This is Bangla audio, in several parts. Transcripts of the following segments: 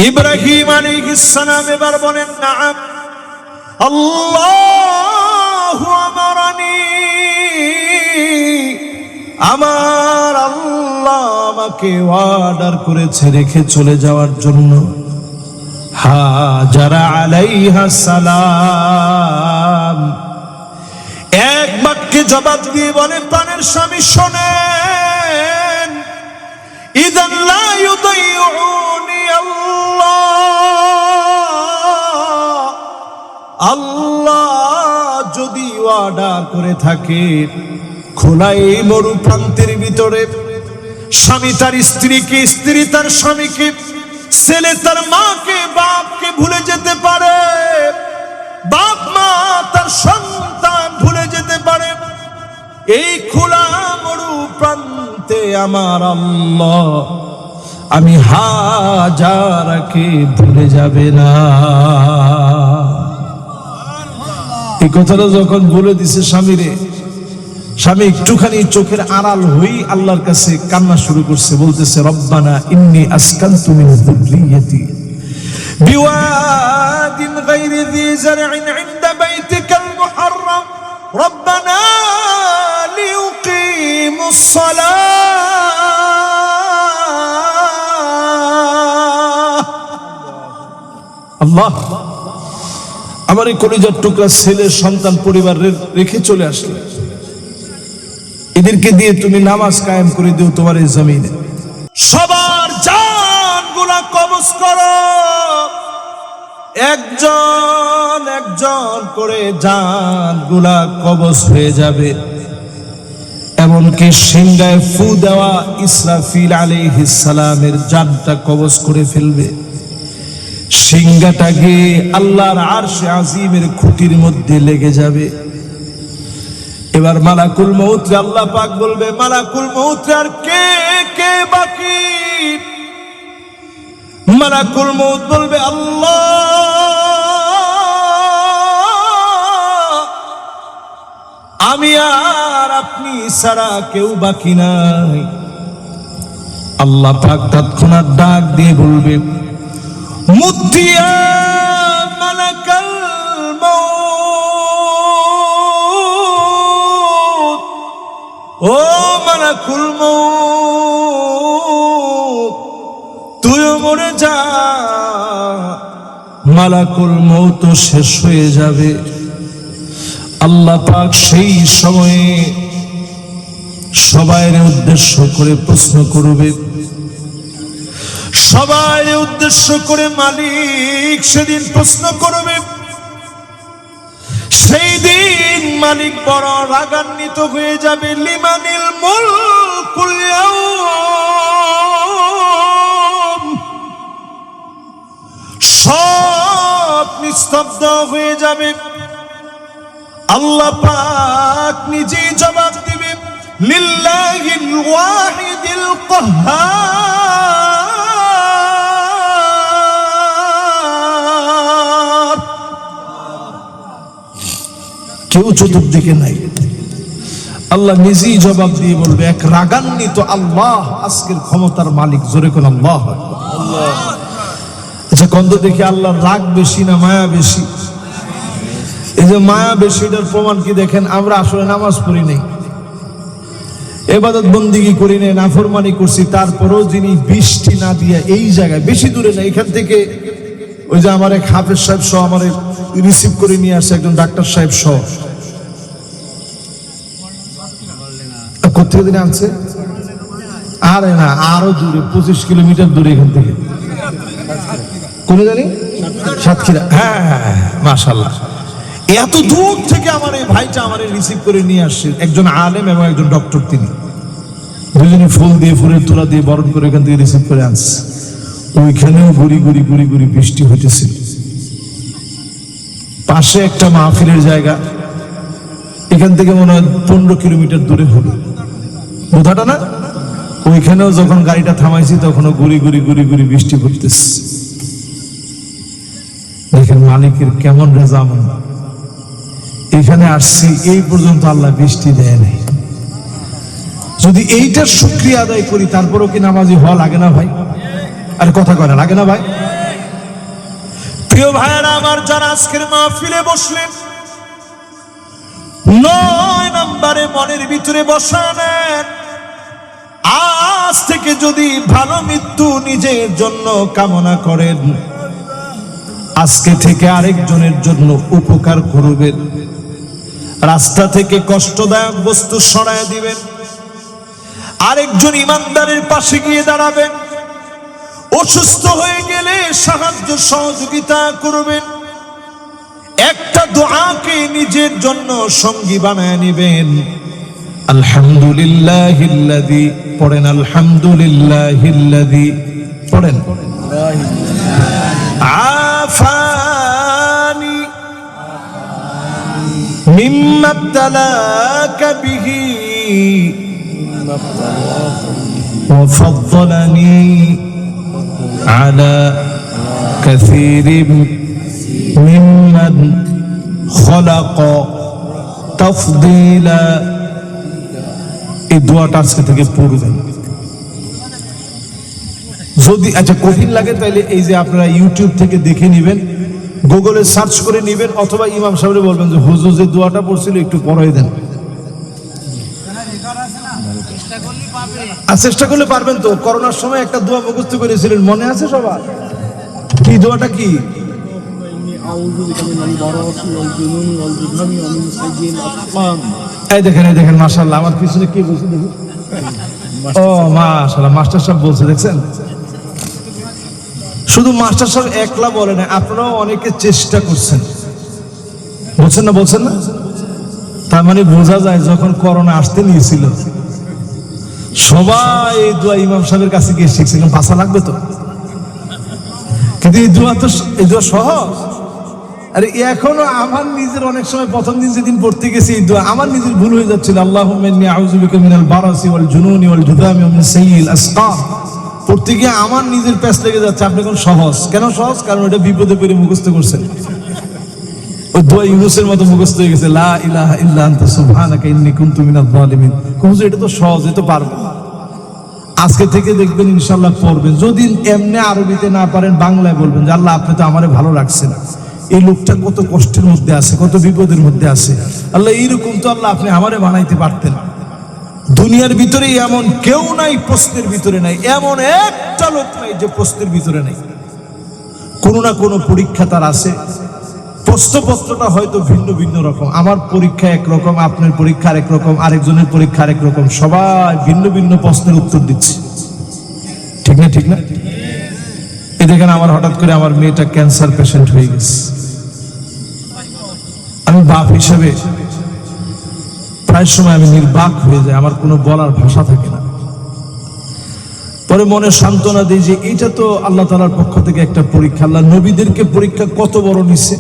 ইব্রাহিম আলাইহিস সালাম এবার বলেন, নাআম আল্লাহু আমারানি, আমার আল্লাহ আমাকে অর্ডার করেছে রেখে চলে যাওয়ার জন্য। হাজারা আলাইহা সালাম এক বাক্যে জবাব দিয়ে বলে, প্রাণের স্বামী শোনেন, ইযান লা ইউদাইউনি আল্লাহ যদি অর্ডার করে থাকে খোলা এই মরু প্রান্তের ভিতরে স্বামী তার স্ত্রীকে, স্ত্রী তার স্বামীকে, ছেলে তার মাকে, বাপকে ভুলে যেতে পারে, বাপ মা তার সন্তান ভুলে যেতে পারে। এই খোলা মরু প্রান্তে আমার আল্লাহ আমি হাজারাকে ভুলে যাবে না। এই কথাটা যখন বলে দিছে স্বামীরে, স্বামী একটুখানি চোখের আড়াল হই আল্লাহর কাছে কান্না শুরু করছে, বলতেছে, রব্বানা ইন্নী আসকানতু মিন যুররিয়্যাতি বিওয়াদিন গায়রি যী যার'ইন ইনদা বাইতিকাল মুহাররাম রব্বানা লিয়ুকিমুস সালাহ। আল্লাহ, আমার এই কলিজার টুকরা ছেলে সন্তান পরিবার রেখে চলে আসলে, এদেরকে দিয়ে তুমি নামাজ কায়েম করে দিও তোমার এই জমিনে। সবার জানগুলা কবজ করো, একজন একজন করে জানগুলা কবজ হয়ে যাবে। এমনকি সিংহায় ফু দেওয়া ইসরাফিল আলাইহিস সালামের জানটা কবজ করে ফেলবে। সিংহাটা গিয়ে আল্লাহর আরশে আজিমের খুঁটির মধ্যে লেগে যাবে। এবার মালাকুল মউত আল্লাহ পাক বলবে, মালাকুল মউত আর কে কে বাকি? মালাকুল মউত বলবে, আল্লাহ আমি আর আপনি ছাড়া কেউ বাকি নাই। আল্লাহ পাক তৎক্ষণাৎ ডাক দিয়ে বলবে, মুতিয়া মালাকাল মউত, ও মালাকুল মউত তুইও মরে যা। মালাকুল মউত শেষ হয়ে যাবে। আল্লাহ পাক সেই সময়ে সবাইর উদ্দেশ্য করে প্রশ্ন করবে, সবাই উদ্দেশ্য করে মালিক সেদিন প্রশ্ন করবে। সেই দিন মালিক বড় রাগান্বিত হয়ে যাবে। লিমানিল মুলকুল ইয়াউম, সব নিস্তব্ধ হয়ে যাবে। আল্লাহ পাক নিজেই জবাব দিবে, লিল্লাহিল ওয়াহিদিল কাহ্হার। কেউ চতুর্দিকে নাই, আল্লাহ নিজেই জবাব দিয়ে বলবে, এক রাগান্বিত আল্লাহ আজকের ক্ষমতার মালিক। জোরে কোন আল্লাহ। আচ্ছা, কন্দ দেখি আল্লাহর রাগ বেশি না মায়া বেশি? এই যে মায়া বেশি, এটার প্রমাণ কি দেখেন, আমরা আসলে নামাজ পড়ি নাই, ইবাদত বন্দেগী করি নাই, নাফরমানি করছি, তারপরেও যিনি বৃষ্টি না দিয়ে এই জায়গায়, বেশি দূরে না, এখান থেকে ওই যে আমার এক হাফেজ সাহেব সহ আমার রিসিভ করে নিয়ে আসছে একজন ডাক্তার সাহেব সহ। কোথেকে দিনে আনছে? আরে না, আরো দূরে, 25 কিলোমিটার দূরে এখান থেকে। কোন জানি? সাতক্ষীরা। হ্যাঁ, মাশাআল্লাহ, এত দূর থেকে আমার এই ভাইটা আমার রিসিভ করে নিয়ে আসছে, একজন আলেম এবং একজন ডক্টর। তিনি দুজনই ফুল দিয়ে, ফুলের তোলা দিয়ে বরণ করে এখান থেকে রিসিভ করে আনছে। ওইখানেও গুড়ি গুড়ি গুড়ি গুড়ি বৃষ্টি হইতেছিল। পাশে একটা মাহফিলের জায়গা, এখান থেকে মনে হয় 15 কিলোমিটার দূরে হবে, বোঝাটা না? ওইখানেও যখন গাড়িটা থামাইছি তখনও গুড়ি গুড়ি গুড়ি গুড়ি বৃষ্টি পড়তেছে। দেখেন মালিকের কেমন রেজামন। এখানে আসছি, এই পর্যন্ত আল্লাহ বৃষ্টি দেয় নাই। যদি এইটার শুকরিয়া আদায় করি তারপরও কি নামাজি হওয়া লাগে না ভাই? আর কথা কয় না, লাগে না ভাই? প্রিয় ভাইয়েরা আমার, যারা আজকের মাহফিলে বসলেন, 9 নম্বরে মনের ভিতরে বসানেন, আজ থেকে যদি ভালো মৃত্যু নিজের জন্য কামনা করেন, আজকে থেকে আরেকজনের জন্য উপকার করবেন, রাস্তা থেকে কষ্টদায়ক বস্তু সরায় দিবেন, আরেকজন ইমানদারের পাশে গিয়ে দাঁড়াবেন, অসুস্থ হয়ে গেলে সাহায্য সহযোগিতা করবেন, একটা দোয়াকে নিজের জন্য সঙ্গী বানায় নেবেন। আলহামদুলিল্লাহিল্লাযী, পড়েন আলহামদুলিল্লাহিল্লাযী, পড়েন আফানি মিম্মা ইবতালাকা বিহি ওয়া ফাদ্দালানি আলা কাসীরিন মিম্মান খালাকা তাফদীলা। এই দোয়াটা আজকে থেকে পড়বেন। যদি আচ্ছা কঠিন লাগে তাহলে এই যে আপনারা ইউটিউব থেকে দেখে নেবেন, গুগলে সার্চ করে নেবেন, অথবা ইমাম সাহেবরে বলবেন যে হুজুর যে দোয়াটা পড়ছিল একটু পড়াই দেন। আর চেষ্টা করলে পারবেন তো। করোনার সময় একটা দোয়া মুখস্থ করেছিলেন, মনে আছে সবার? কি দোয়াটা কি? এই দেখেন, এই দেখেন, মাশাআল্লাহ, আমার পিছনে কি বলছে দেখুন। ও মাশাআল্লাহ, মাস্টার সাহেব বলছে, দেখছেন? শুধু মাস্টার সাহেব একলা বলে না, আপনারাও অনেকে চেষ্টা করছেন, বলছেন না? বলছেন না? তার মানে বোঝা যায় যখন করোনা আসতে নিয়েছিল সবাই এই দোয়া ইমাম সাহেবের কাছে গিয়ে শিখছিলেন, ভাষা লাগবে তো। কিন্তু এই দোয়া সহজ। আরে এখনো আমার নিজের অনেক সময় প্রথম দিন যেদিন পড়তে গেছি এই দোয়া আমার নিজের ভুল হয়ে যাচ্ছিল। আল্লাহুম্মা ইন্নী আউযু বিকা মিনাল বারাসি ওয়াল জুনুনি ওয়াল জুদামি ওয়া মিন সাইয়্যিল আসকাম পড়তে গিয়ে আমার নিজের প্যাচ লেগে যাচ্ছে। আপনি কোন সহজ কেন? সহজ কারণ এটা বিপদে পড়ে মুখস্থ করছেন। ওই দোয়া ইউনূসের মতো মুখস্থ হয়ে গেছে, লা ইলাহা ইল্লা আনতা সুবহানাকা ইন্নী কুনতু মিনাজ জালিমিন। হুজুর এটা তো সহজ, এটা পারবো। আজকে থেকে দেখবেন ইনশাআল্লাহ পড়বেন। যদি এমনি আরবিতে না পারেন বাংলায় বলবেন যে আল্লাহ আপনি তো আমারে ভালো রাখছেন, এই লোকটা কত কষ্টের মধ্যে আছে, কত বিপদের মধ্যে আছে, আল্লাহ এইরকম তো আল্লাহ আপনি আমারে বানাইতে পারতেন। দুনিয়ার ভিতরে এমন কেউ নাই প্রশ্নের ভিতরে নাই, এমন একটা লোক নাই যে প্রশ্নের ভিতরে নাই। কোনো না কোনো পরীক্ষা তার আছে। প্রশ্নপত্রটা হয়তো ভিন্ন ভিন্ন রকম। আমার পরীক্ষা একরকম, আপনার পরীক্ষা আরেক রকম, আরেকজনের পরীক্ষা আরেক রকম। সবাই ভিন্ন ভিন্ন প্রশ্নের উত্তর দিচ্ছে, ঠিক না? ঠিক না? এই দেখেন, আমার হঠাৎ করে আমার মেয়েটা ক্যান্সার পেশেন্ট হয়ে গেছে। আমি বাপ হিসেবে প্রায় সময় আমি নির্বাক হয়ে যাই, আমার কোনো বলার ভাষা থাকে না। পরে মনে সান্ত্বনা দিই যে এটা তো আল্লাহ তাআলার পক্ষ থেকে একটা পরীক্ষা। আল্লাহ নবীদেরকে পরীক্ষা কত বড় নিছে।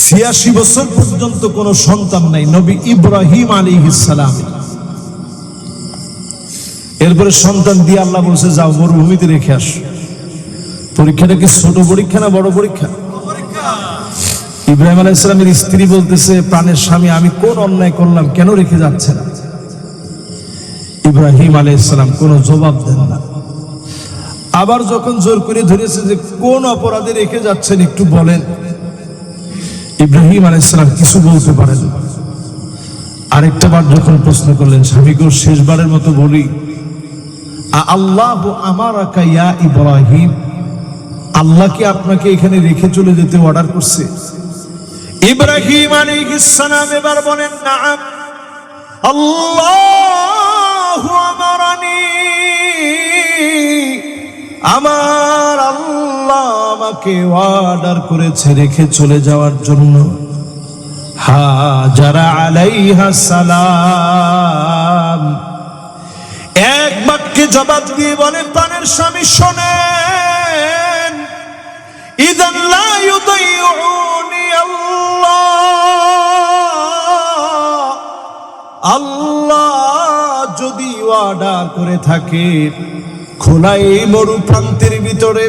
৮৬ বছর পর্যন্ত কোনো সন্তান নাই, নবী ইব্রাহিম আলাইহিস সালাম। এরপরে সন্তান দিয়ে আল্লাহ বলছে যাও মরুভূমিতে রেখে আসো। পরীক্ষাটা কি ছোট পরীক্ষা না বড় পরীক্ষা? ইব্রাহিম আলাইহিস সালামের স্ত্রী বলতেছে, প্রাণের স্বামী, আমি কোন অন্যায় করলাম, কেন রেখে যাচ্ছেন? ইব্রাহিম আলাইহিস সালাম কোনো জবাব দেন না। আবার যখন জোর করে ধরেছে যে কোন অপরাধে রেখে যাচ্ছেন একটু বলেন, ইব্রাহিম আলাইহিস সালাম কিছু বলতে পারেন না। আরেকটা বার যখন প্রশ্ন করলেন, স্বামীকে শেষবারের মতো বলি, আল্লাহু আমারাকা ইয়া ইব্রাহিম, আল্লাহ কি আপনাকে এখানে রেখে চলে যেতে অর্ডার করছে? ইব্রাহিম আলাইহিস সালাম এবার বলেন, নাআম, আল্লাহু আমারানি, আমার আল্লাহ আমাকে অর্ডার করেছে রেখে চলে যাওয়ার জন্য। হাজারা আলাইহাস সালাম এক বাক্যে জবাব দিয়ে বলেন, প্রাণের স্বামী শোনেন, ইযান লা ইউদাইউনি আল্লাহ, আল্লাহ যদি অর্ডার করে থাকে খোলা এই মরু প্রান্তের ভিতরে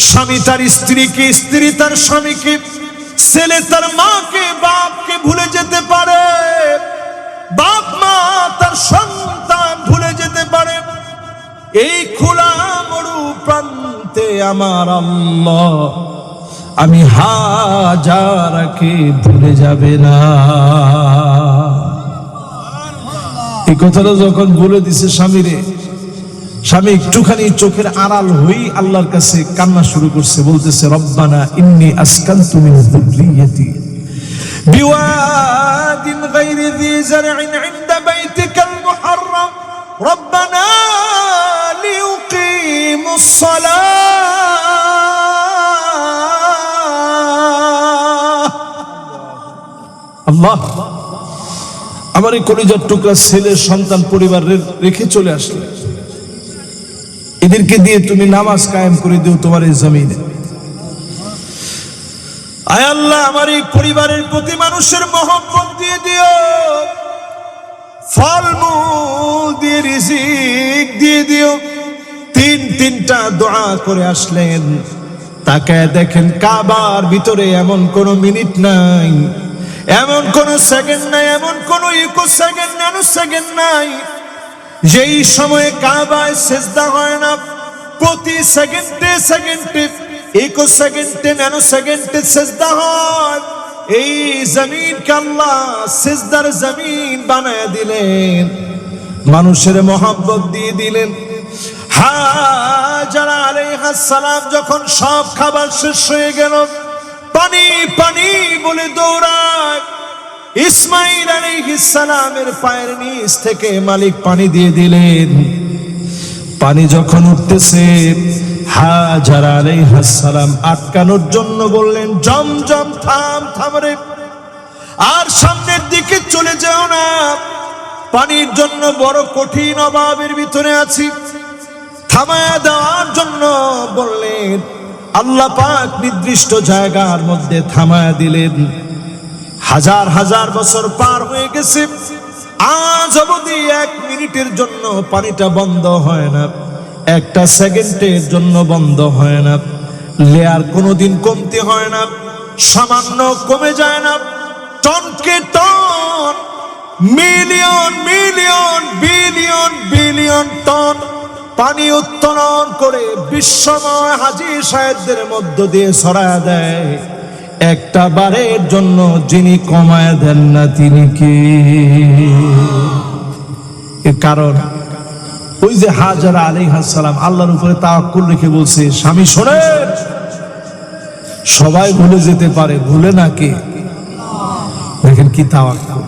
স্বামী তার স্ত্রীকে, স্ত্রী তার স্বামীকে, ছেলে তার মাকে, বাপকে ভুলে যেতে পারে, বাপ মা তার সন্তান ভুলে যেতে পারে। এই খোলা মরু প্রান্ত মুহূর্তে আমার আল্লাহ আমি হাজারাকে ভুলে যাবে না। এই কথাটা যখন বলে দিছে স্বামীরে, স্বামী একটুখানি চোখের আড়াল হই আল্লাহর কাছে কান্না শুরু করছে, বলতেছে রব্বানা ইন্নী আসকানতু মিন যুররিয়্যাতি বিওয়াদিন গায়রি যী যার'ইন ইনদা বাইতিকাল মুহাররাম রব্বানা লিয়ুকিমুস সালাহ। আল্লাহ, আমার এই কলিজার টুকরা ছেলের সন্তান পরিবার রেখে চলে আসলে, এদেরকে দিয়ে তুমি নামাজ কায়েম করে দিও তোমার এই জমিনে। আয় আল্লাহ, আমার এই পরিবারের প্রতি মানুষের মহব্বত দিয়ে দিও, ফলমূল দিয়ে রিজিক দিয়ে দিও। তিনটা দোয়া করে আসলেন, তাকায় দেখেন কাবার ভিতরে এমন কোন মিনিট নাই, এমন কোন সেকেন্ড নাই, এমন কোন ইকো সেকেন্ড ন্যানো সেকেন্ড নাই যেই সময়ে কাবায় সিজদা হয় না। প্রতি সেকেন্ডে সেকেন্ডে, ইকো সেকেন্ডে, ন্যানো সেকেন্ডে সিজদা হয়। এই জমিনকে আল্লাহ সিজদার জমিন বানায় দিলেন, মানুষের মহব্বত দিয়ে দিলেন। হাজারা আলাইহিস সালাম যখন সব খাবার শেষ হয়ে গেল, পানি পানি বলে দৌড়ায়। ইসমাইল আলাইহিস সালামের পায়ের নিচ থেকে মালিক পানি দিয়ে দিলেন। পানি যখন উঠতেছে, হাজারা আলাইহিস সালাম আটকানোর জন্য বললেন জমজম থাম থাম রে, আর সামনের দিকে চলে যাও না, পানির জন্য বড় কঠিন অভাবের ভিতরে আছি। থামায়া দেওয়ার জন্য বললেন, আল্লাহ পাক নির্দিষ্ট জায়গার মধ্যে থামায়া দিলেন। হাজার হাজার বছর পার হয়ে গেছে, আজ অবধি 1 মিনিটের জন্য পানিটা বন্ধ হয় না, একটা সেকেন্ডের জন্য বন্ধ হয় না। লেয়ার কোনোদিন কমতে হয় না, সামান্য কমে যায় না, টনকে ton, million million billion billion ton পানি উত্তোলন করে বিশ্বময় হাজী সাহেবদের মধ্য দিয়ে ছড়ায় দেয়। একটা বারের জন্য যিনি কমায় দেন না তিনি কে? এর কারণ ওই যে হাজারা আলাইহিস সালাম আল্লাহর উপরে তাওয়াক্কুল রেখে বলছে, স্বামী শোনেন, সবাই ভুলে যেতে পারে, ভুলে না কে? দেখেন কি তাওয়াক্কুল,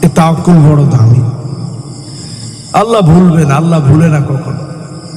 এই তাওয়াক্কুল বড় দামি। আল্লাহ ভুলবেন, আল্লাহ ভুলে না কখনো।